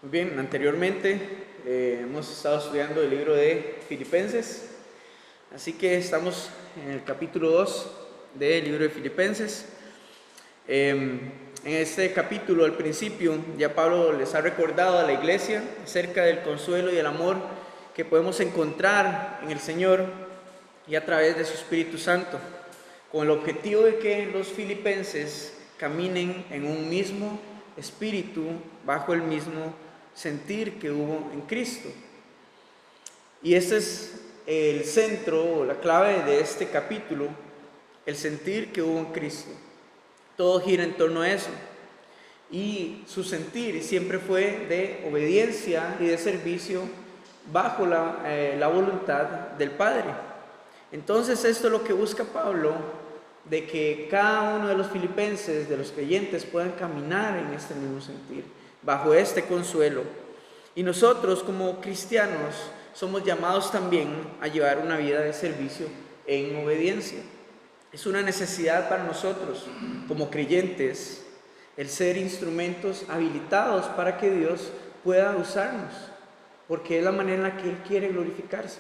Muy bien, anteriormente hemos estado estudiando el libro de Filipenses, así que estamos en el capítulo 2 del libro de Filipenses. En este capítulo, al principio, ya Pablo les ha recordado a la iglesia acerca del consuelo y el amor que podemos encontrar en el Señor y a través de su Espíritu Santo, con el objetivo de que los filipenses caminen en un mismo espíritu, bajo el mismo sentir que hubo en Cristo. Y este es el centro o la clave de este capítulo, el sentir que hubo en Cristo. Todo gira en torno a eso. Y su sentir siempre fue de obediencia y de servicio bajo la voluntad del Padre. Entonces esto es lo que busca Pablo, de que cada uno de los filipenses, de los creyentes, puedan caminar en este mismo sentir, bajo este consuelo. Y nosotros como cristianos somos llamados también a llevar una vida de servicio en obediencia. Es una necesidad para nosotros como creyentes el ser instrumentos habilitados para que Dios pueda usarnos, porque es la manera en la que Él quiere glorificarse.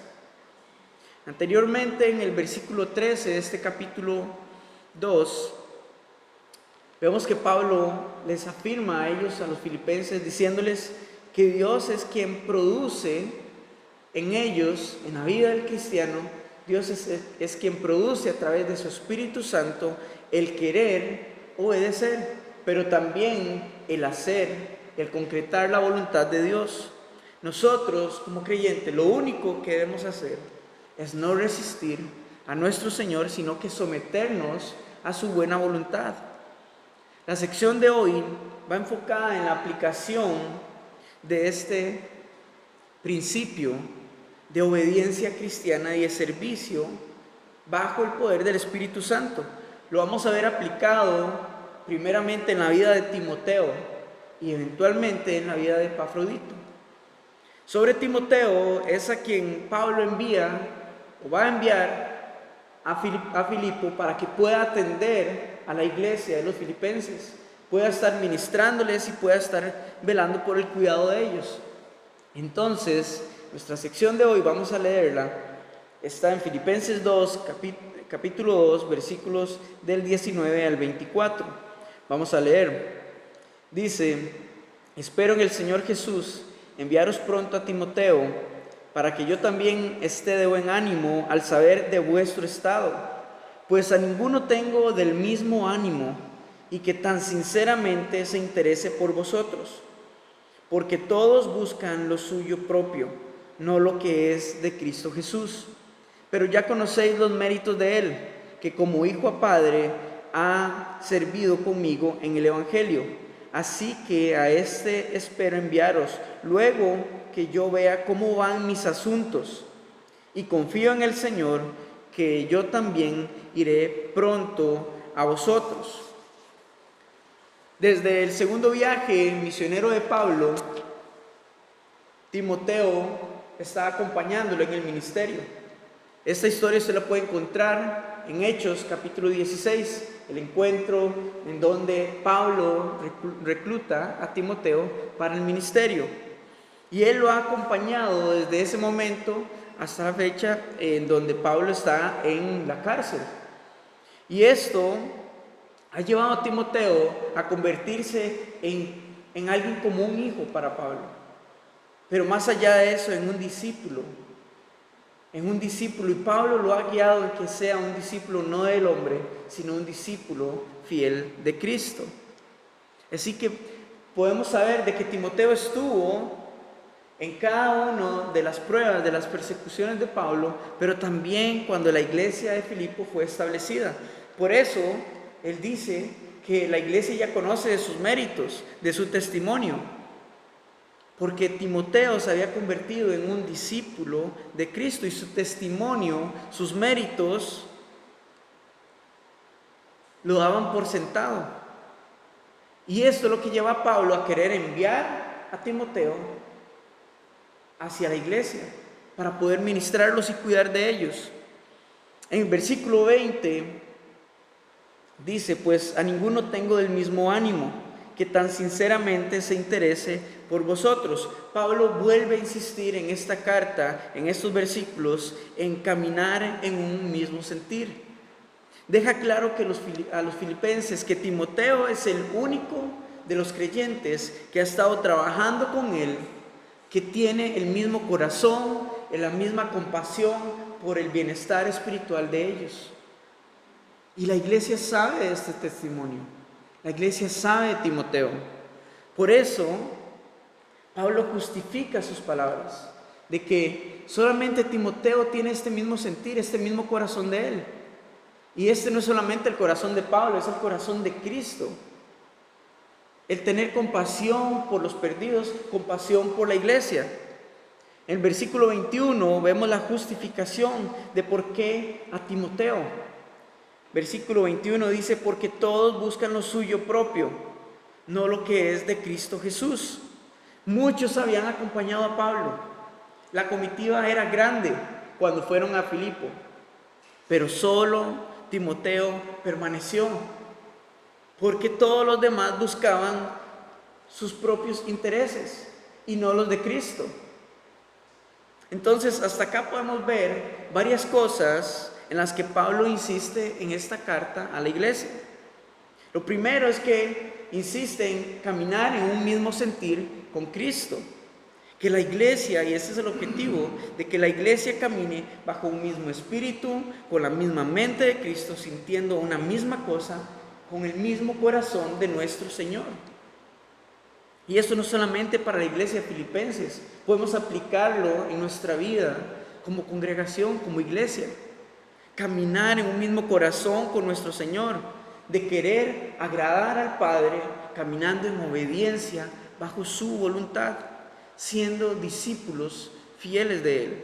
Anteriormente, en el versículo 13 de este capítulo 2, vemos que Pablo les afirma a ellos, a los filipenses, diciéndoles que Dios es quien produce en ellos, en la vida del cristiano. Dios es quien produce a través de su Espíritu Santo el querer obedecer, pero también el hacer, el concretar la voluntad de Dios. Nosotros como creyentes lo único que debemos hacer es no resistir a nuestro Señor, sino que someternos a su buena voluntad. La sección de hoy va enfocada en la aplicación de este principio de obediencia cristiana y de servicio bajo el poder del Espíritu Santo. Lo vamos a ver aplicado primeramente en la vida de Timoteo y eventualmente en la vida de Epafrodito. Sobre Timoteo es a quien Pablo envía o va a enviar a Filipo para que pueda atender a la iglesia de los filipenses, pueda estar ministrándoles y pueda estar velando por el cuidado de ellos. Entonces, nuestra sección de hoy, vamos a leerla, está en Filipenses 2, capítulo 2, versículos del 19 al 24. Vamos a leer. Dice: espero en el Señor Jesús enviaros pronto a Timoteo, para que yo también esté de buen ánimo al saber de vuestro estado, pues a ninguno tengo del mismo ánimo, y que tan sinceramente se interese por vosotros, porque todos buscan lo suyo propio, no lo que es de Cristo Jesús. Pero ya conocéis los méritos de Él, que como hijo a padre ha servido conmigo en el Evangelio. Así que a este espero enviaros, luego que yo vea cómo van mis asuntos. Y confío en el Señor, que yo también iré pronto a vosotros. Desde el segundo viaje misionero de Pablo, Timoteo está acompañándolo en el ministerio. Esta historia se la puede encontrar en Hechos capítulo 16, el encuentro en donde Pablo recluta a Timoteo para el ministerio. Y él lo ha acompañado desde ese momento hasta la fecha en donde Pablo está en la cárcel. Y esto ha llevado a Timoteo a convertirse en alguien como un hijo para Pablo. Pero más allá de eso, en un discípulo. Y Pablo lo ha guiado en que sea un discípulo no del hombre, sino un discípulo fiel de Cristo. Así que podemos saber de que Timoteo estuvo en cada una de las pruebas, de las persecuciones de Pablo, pero también cuando la iglesia de Filipo fue establecida. Por eso él dice que la iglesia ya conoce de sus méritos, de su testimonio, porque Timoteo se había convertido en un discípulo de Cristo y su testimonio, sus méritos, lo daban por sentado. Y esto es lo que lleva a Pablo a querer enviar a Timoteo hacia la iglesia para poder ministrarlos y cuidar de ellos. En el versículo 20 dice: pues a ninguno tengo del mismo ánimo, que tan sinceramente se interese por vosotros. Pablo vuelve a insistir en esta carta, en estos versículos, en caminar en un mismo sentir. Deja claro que a los filipenses que Timoteo es el único de los creyentes que ha estado trabajando con él, que tiene el mismo corazón, la misma compasión por el bienestar espiritual de ellos. Y la iglesia sabe de este testimonio. La iglesia sabe de Timoteo. Por eso, Pablo justifica sus palabras, de que solamente Timoteo tiene este mismo sentir, este mismo corazón de él. Y este no es solamente el corazón de Pablo, es el corazón de Cristo. El tener compasión por los perdidos, compasión por la iglesia. En el versículo 21 vemos la justificación de por qué a Timoteo. Versículo 21 dice, porque todos buscan lo suyo propio, no lo que es de Cristo Jesús. Muchos habían acompañado a Pablo. La comitiva era grande cuando fueron a Filipo, pero solo Timoteo permaneció, porque todos los demás buscaban sus propios intereses y no los de Cristo. Entonces, hasta acá podemos ver varias cosas en las que Pablo insiste en esta carta a la iglesia. Lo primero es que insiste en caminar en un mismo sentir con Cristo. Que la iglesia, y ese es el objetivo, de que la iglesia camine bajo un mismo espíritu, con la misma mente de Cristo, sintiendo una misma cosa, con el mismo corazón de nuestro Señor. Y eso no solamente para la iglesia de Filipenses, podemos aplicarlo en nuestra vida como congregación, como iglesia. Caminar en un mismo corazón con nuestro Señor, de querer agradar al Padre, caminando en obediencia bajo su voluntad, siendo discípulos fieles de Él.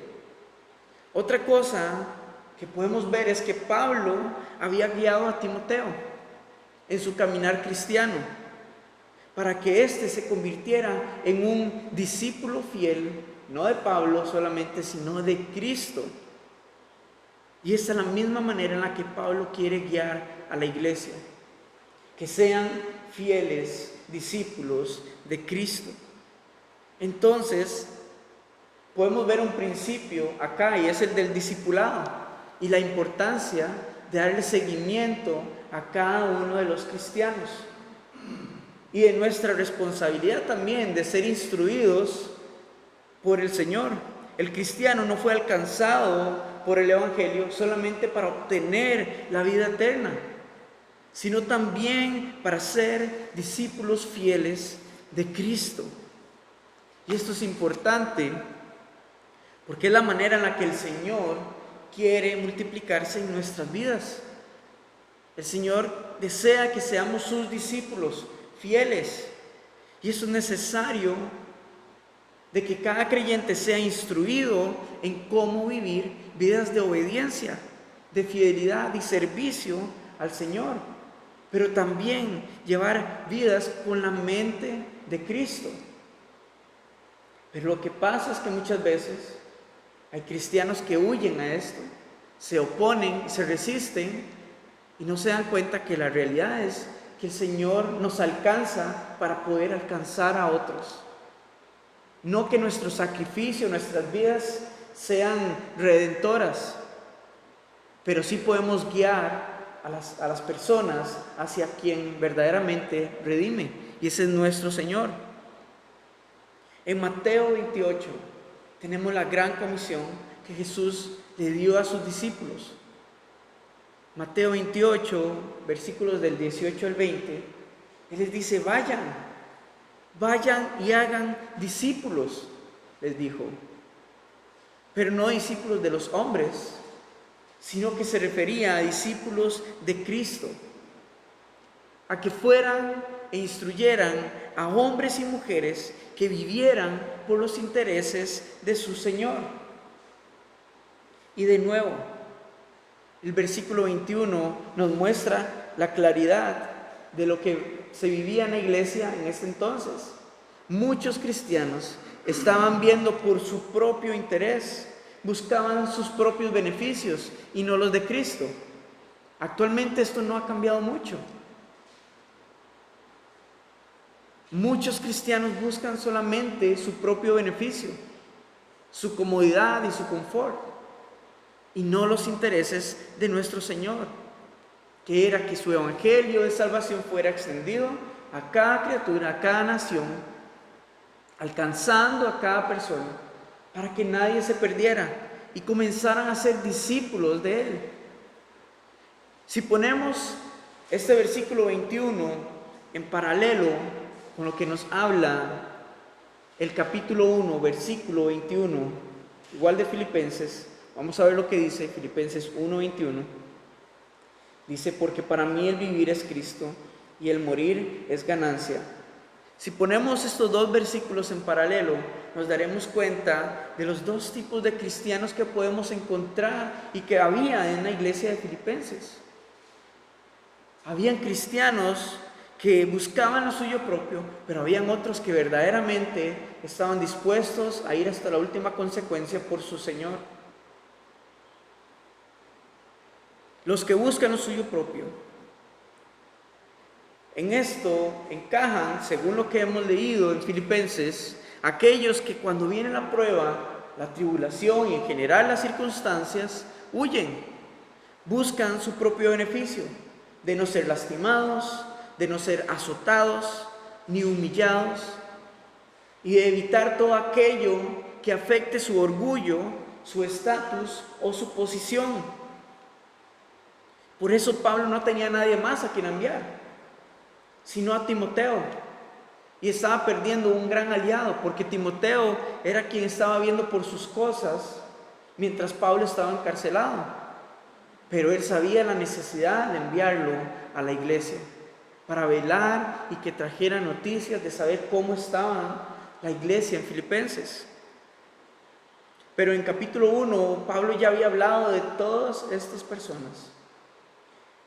Otra cosa que podemos ver es que Pablo había guiado a Timoteo en su caminar cristiano, para que éste se convirtiera en un discípulo fiel, no de Pablo solamente, sino de Cristo. Y esa es la misma manera en la que Pablo quiere guiar a la iglesia, que sean fieles discípulos de Cristo. Entonces, podemos ver un principio acá, y es el del discipulado, y la importancia de darle seguimiento a cada uno de los cristianos. Y de nuestra responsabilidad también de ser instruidos por el Señor. El cristiano no fue alcanzado por el Evangelio solamente para obtener la vida eterna, sino también para ser discípulos fieles de Cristo. Y esto es importante porque es la manera en la que el Señor quiere multiplicarse en nuestras vidas. El Señor desea que seamos sus discípulos fieles, y eso es necesario, de que cada creyente sea instruido en cómo vivir vidas de obediencia, de fidelidad y servicio al Señor, pero también llevar vidas con la mente de Cristo. Pero lo que pasa es que muchas veces hay cristianos que huyen a esto, se oponen, se resisten y no se dan cuenta que la realidad es que el Señor nos alcanza para poder alcanzar a otros. No que nuestro sacrificio, nuestras vidas sean redentoras, pero sí podemos guiar a las personas hacia quien verdaderamente redime, y ese es nuestro Señor. En Mateo 28 tenemos la gran comisión que Jesús le dio a sus discípulos. Mateo 28, versículos del 18 al 20, Él les dice, vayan y hagan discípulos, les dijo. Pero no discípulos de los hombres, sino que se refería a discípulos de Cristo, a que fueran e instruyeran a hombres y mujeres que vivieran por los intereses de su Señor. Y de nuevo, el versículo 21 nos muestra la claridad de lo que se vivía en la iglesia en ese entonces. Muchos cristianos estaban viendo por su propio interés, buscaban sus propios beneficios y no los de Cristo. Actualmente esto no ha cambiado mucho. Muchos cristianos buscan solamente su propio beneficio, su comodidad y su confort, y no los intereses de nuestro Señor, que era que su evangelio de salvación fuera extendido a cada criatura, a cada nación, alcanzando a cada persona, para que nadie se perdiera y comenzaran a ser discípulos de Él. Si ponemos este versículo 21 en paralelo con lo que nos habla el capítulo 1, versículo 21, igual de Filipenses, vamos a ver lo que dice Filipenses 1:21. Dice: porque para mí el vivir es Cristo y el morir es ganancia. Si ponemos estos dos versículos en paralelo, nos daremos cuenta de los dos tipos de cristianos que podemos encontrar y que había en la iglesia de Filipenses. Habían cristianos que buscaban lo suyo propio, pero habían otros que verdaderamente estaban dispuestos a ir hasta la última consecuencia por su Señor. Los que buscan lo suyo propio. En esto encajan, según lo que hemos leído en Filipenses, aquellos que cuando viene la prueba, la tribulación y en general las circunstancias, huyen, buscan su propio beneficio, de no ser lastimados, de no ser azotados ni humillados, y de evitar todo aquello que afecte su orgullo, su estatus o su posición. Por eso Pablo no tenía a nadie más a quien enviar, sino a Timoteo. Y estaba perdiendo un gran aliado, porque Timoteo era quien estaba viendo por sus cosas, mientras Pablo estaba encarcelado. Pero él sabía la necesidad de enviarlo a la iglesia, para velar y que trajera noticias de saber cómo estaba la iglesia en Filipenses. Pero en capítulo 1, Pablo ya había hablado de todas estas personas,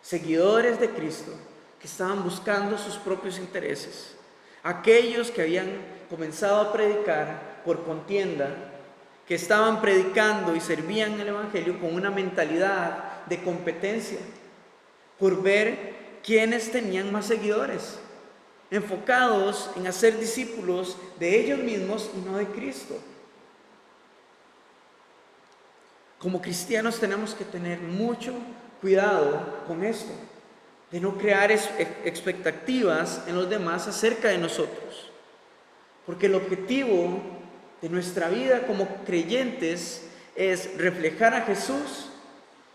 seguidores de Cristo, que estaban buscando sus propios intereses, aquellos que habían comenzado a predicar por contienda, que estaban predicando y servían el evangelio con una mentalidad de competencia, por ver quiénes tenían más seguidores, enfocados en hacer discípulos de ellos mismos y no de Cristo. Como cristianos tenemos que tener mucho cuidado con esto, de no crear expectativas en los demás acerca de nosotros, porque el objetivo de nuestra vida como creyentes es reflejar a Jesús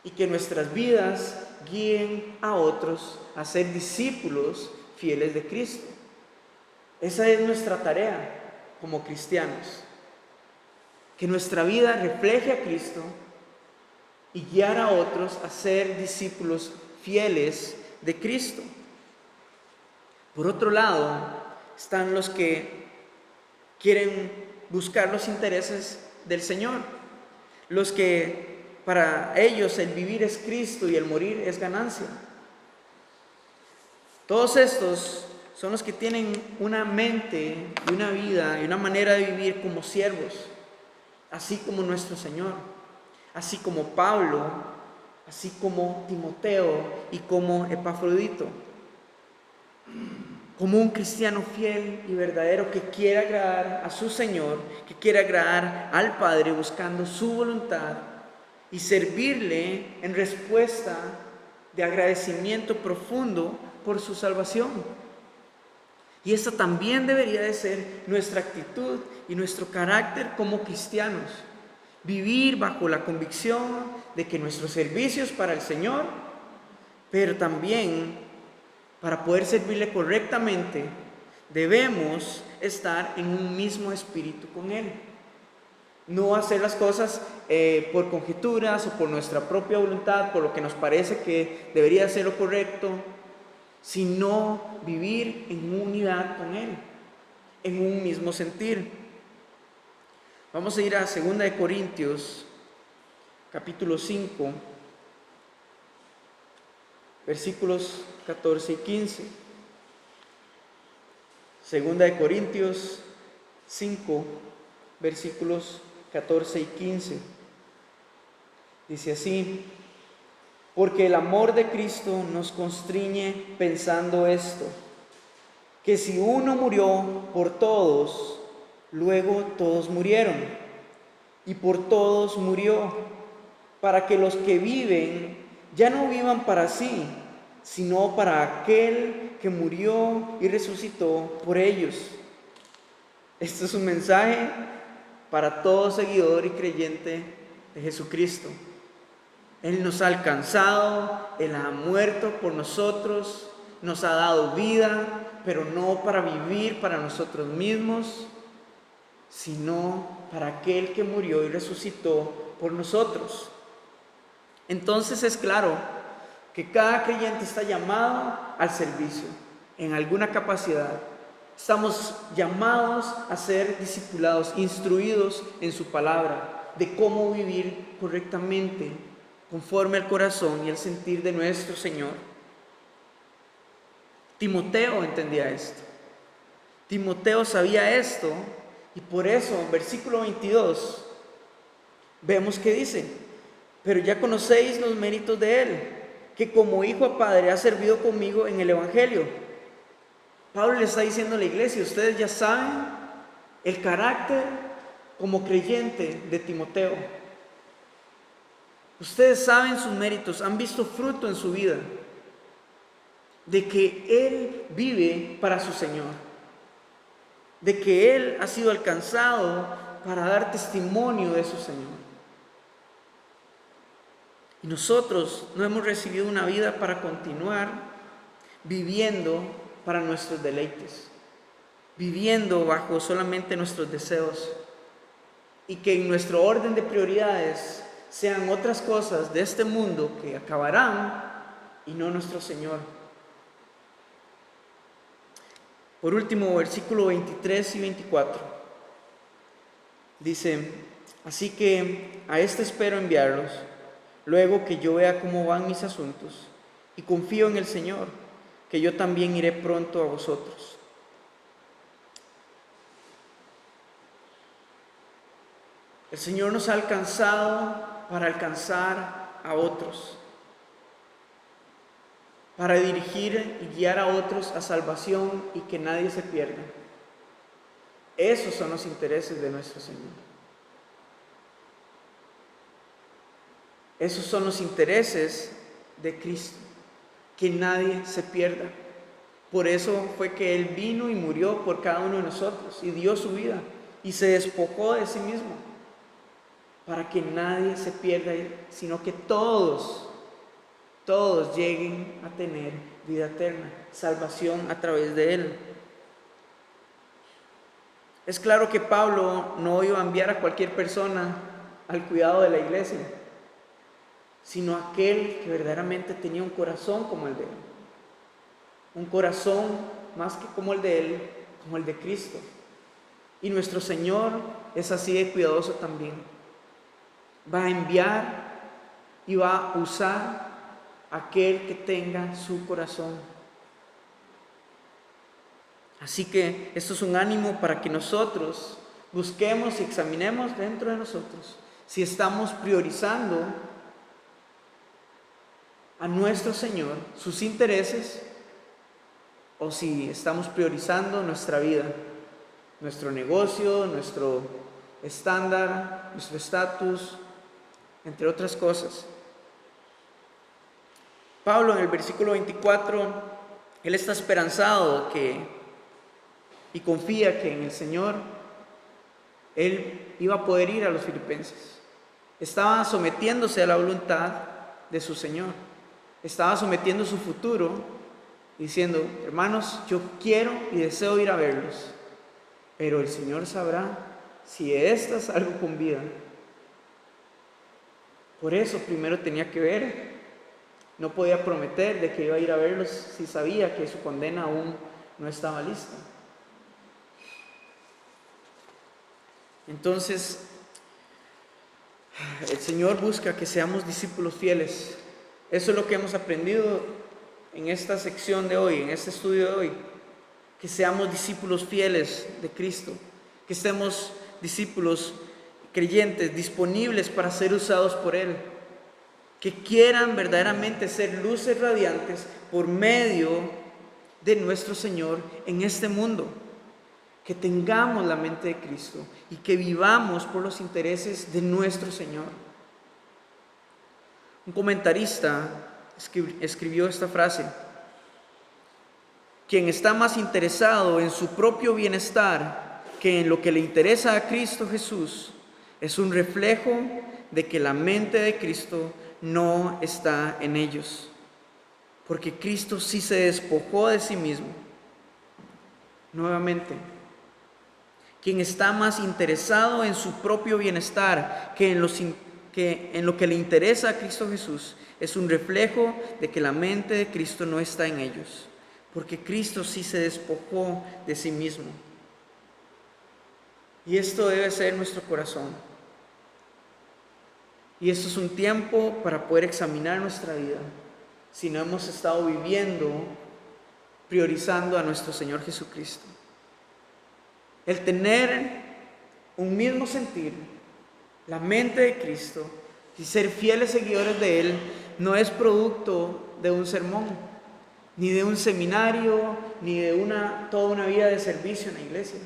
y que nuestras vidas guíen a otros a ser discípulos fieles de Cristo. Esa es nuestra tarea como cristianos, que nuestra vida refleje a Cristo y guiar a otros a ser discípulos fieles de Cristo. Por otro lado, están los que quieren buscar los intereses del Señor, los que para ellos el vivir es Cristo y el morir es ganancia. Todos estos son los que tienen una mente y una vida y una manera de vivir como siervos, así como nuestro Señor, así como Pablo, así como Timoteo y como Epafrodito. Como un cristiano fiel y verdadero que quiere agradar a su Señor, que quiere agradar al Padre buscando su voluntad y servirle en respuesta de agradecimiento profundo por su salvación. Y esta también debería de ser nuestra actitud y nuestro carácter como cristianos. Vivir bajo la convicción de que nuestro servicio es para el Señor, pero también para poder servirle correctamente, debemos estar en un mismo espíritu con Él. No hacer las cosas por conjeturas o por nuestra propia voluntad, por lo que nos parece que debería ser lo correcto, sino vivir en unidad con Él, en un mismo sentir. Vamos a ir a 2 Corintios, capítulo 5, versículos 14 y 15. 2 Corintios 5, versículos 14 y 15. Dice así: porque el amor de Cristo nos constriñe pensando esto, que si uno murió por todos, luego todos murieron, y por todos murió, para que los que viven ya no vivan para sí, sino para aquel que murió y resucitó por ellos. Este es un mensaje para todo seguidor y creyente de Jesucristo. Él nos ha alcanzado, Él ha muerto por nosotros, nos ha dado vida, pero no para vivir para nosotros mismos, sino para aquel que murió y resucitó por nosotros. Entonces es claro que cada creyente está llamado al servicio, en alguna capacidad. Estamos llamados a ser discipulados, instruidos en su palabra, de cómo vivir correctamente, conforme al corazón y el sentir de nuestro Señor. Timoteo entendía esto. Timoteo sabía esto, y por eso en versículo 22 vemos que dice: pero ya conocéis los méritos de él, que como hijo a padre ha servido conmigo en el evangelio. Pablo le está diciendo a la iglesia: ustedes ya saben el carácter como creyente de Timoteo. Ustedes saben sus méritos, han visto fruto en su vida, de que él vive para su Señor, de que él ha sido alcanzado para dar testimonio de su Señor. Y nosotros no hemos recibido una vida para continuar viviendo para nuestros deleites, viviendo bajo solamente nuestros deseos, y que en nuestro orden de prioridades sean otras cosas de este mundo que acabarán y no nuestro Señor. Por último, versículo 23 y 24 dice: así que a este espero enviarlos, luego que yo vea cómo van mis asuntos, y confío en el Señor, que yo también iré pronto a vosotros. El Señor nos ha alcanzado para alcanzar a otros, para dirigir y guiar a otros a salvación y que nadie se pierda. Esos son los intereses de nuestro Señor. Esos son los intereses de Cristo, que nadie se pierda. Por eso fue que Él vino y murió por cada uno de nosotros y dio su vida y se despojó de sí mismo, para que nadie se pierda, sino que todos lleguen a tener vida eterna, salvación a través de Él. Es claro que Pablo no iba a enviar a cualquier persona al cuidado de la iglesia, sino aquel que verdaderamente tenía un corazón como el de Él. Un corazón más que como el de Él, como el de Cristo. Y nuestro Señor es así de cuidadoso también. Va a enviar y va a usar a aquel que tenga su corazón. Así que esto es un ánimo para que nosotros busquemos y examinemos dentro de nosotros si estamos priorizando a nuestro Señor, sus intereses, o si estamos priorizando nuestra vida, nuestro negocio, nuestro estándar, nuestro estatus, entre otras cosas. Pablo en el versículo 24, él está esperanzado y confía que en el Señor él iba a poder ir a los filipenses. Estaba sometiéndose a la voluntad de su Señor. Estaba sometiendo su futuro, diciendo: hermanos, yo quiero y deseo ir a verlos, pero el Señor sabrá si de estas salgo con vida. Por eso primero tenía que ver. No podía prometer de que iba a ir a verlos si sabía que su condena aún no estaba lista. Entonces, el Señor busca que seamos discípulos fieles. Eso es lo que hemos aprendido en esta sección de hoy, en este estudio de hoy. Que seamos discípulos fieles de Cristo. Que estemos discípulos creyentes, disponibles para ser usados por Él. Que quieran verdaderamente ser luces radiantes por medio de nuestro Señor en este mundo. Que tengamos la mente de Cristo y que vivamos por los intereses de nuestro Señor. Un comentarista escribió esta frase: quien está más interesado en su propio bienestar que en lo que le interesa a Cristo Jesús es un reflejo de que la mente de Cristo no está en ellos, porque Cristo sí se despojó de sí mismo. Nuevamente, quien está más interesado en su propio bienestar que en lo que le interesa a Cristo Jesús es un reflejo de que la mente de Cristo no está en ellos, porque Cristo sí se despojó de sí mismo. Y esto debe ser nuestro corazón. Y esto es un tiempo para poder examinar nuestra vida, si no hemos estado viviendo, priorizando a nuestro Señor Jesucristo. El tener un mismo sentir, la mente de Cristo, y ser fieles seguidores de Él, no es producto de un sermón, ni de un seminario, ni de toda una vida de servicio en la iglesia.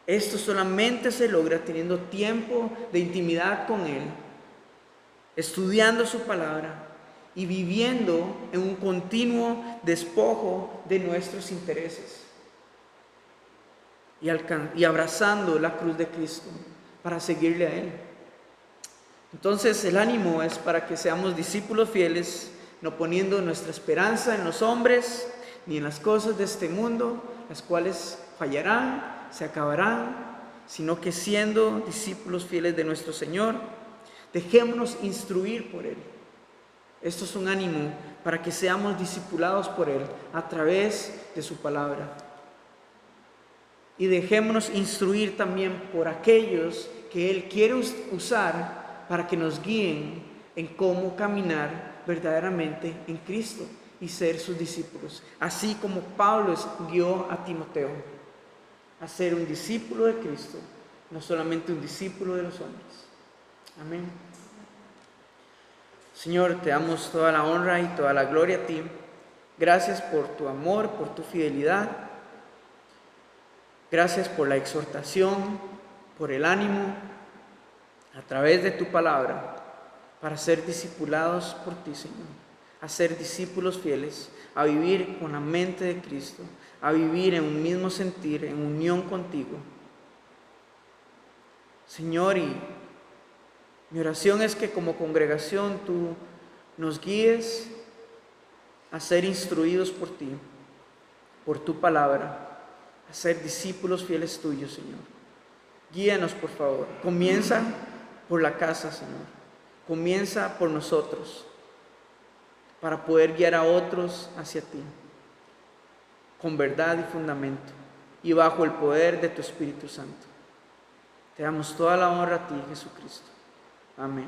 Esto solamente se logra teniendo tiempo de intimidad con Él, estudiando su palabra y viviendo en un continuo despojo de nuestros intereses y abrazando la cruz de Cristo para seguirle a Él. Entonces el ánimo es para que seamos discípulos fieles, no poniendo nuestra esperanza en los hombres ni en las cosas de este mundo, las cuales fallarán, se acabarán, sino que siendo discípulos fieles de nuestro Señor, dejémonos instruir por Él. Esto es un ánimo para que seamos discipulados por Él a través de su palabra. Y dejémonos instruir también por aquellos que Él quiere usar para que nos guíen en cómo caminar verdaderamente en Cristo y ser sus discípulos. Así como Pablo guió a Timoteo a ser un discípulo de Cristo, no solamente un discípulo de los hombres. Amén. Señor, te damos toda la honra y toda la gloria a ti. Gracias por tu amor, por tu fidelidad. Gracias por la exhortación, por el ánimo, a través de tu palabra, para ser discipulados por ti, Señor. A ser discípulos fieles, a vivir con la mente de Cristo, a vivir en un mismo sentir, en unión contigo. Señor, y mi oración es que como congregación tú nos guíes a ser instruidos por ti, por tu palabra, a ser discípulos fieles tuyos, Señor. Guíanos, por favor. Comienza por la casa, Señor. Comienza por nosotros, para poder guiar a otros hacia ti, con verdad y fundamento, y bajo el poder de tu Espíritu Santo. Te damos toda la honra a ti, Jesucristo. Amén.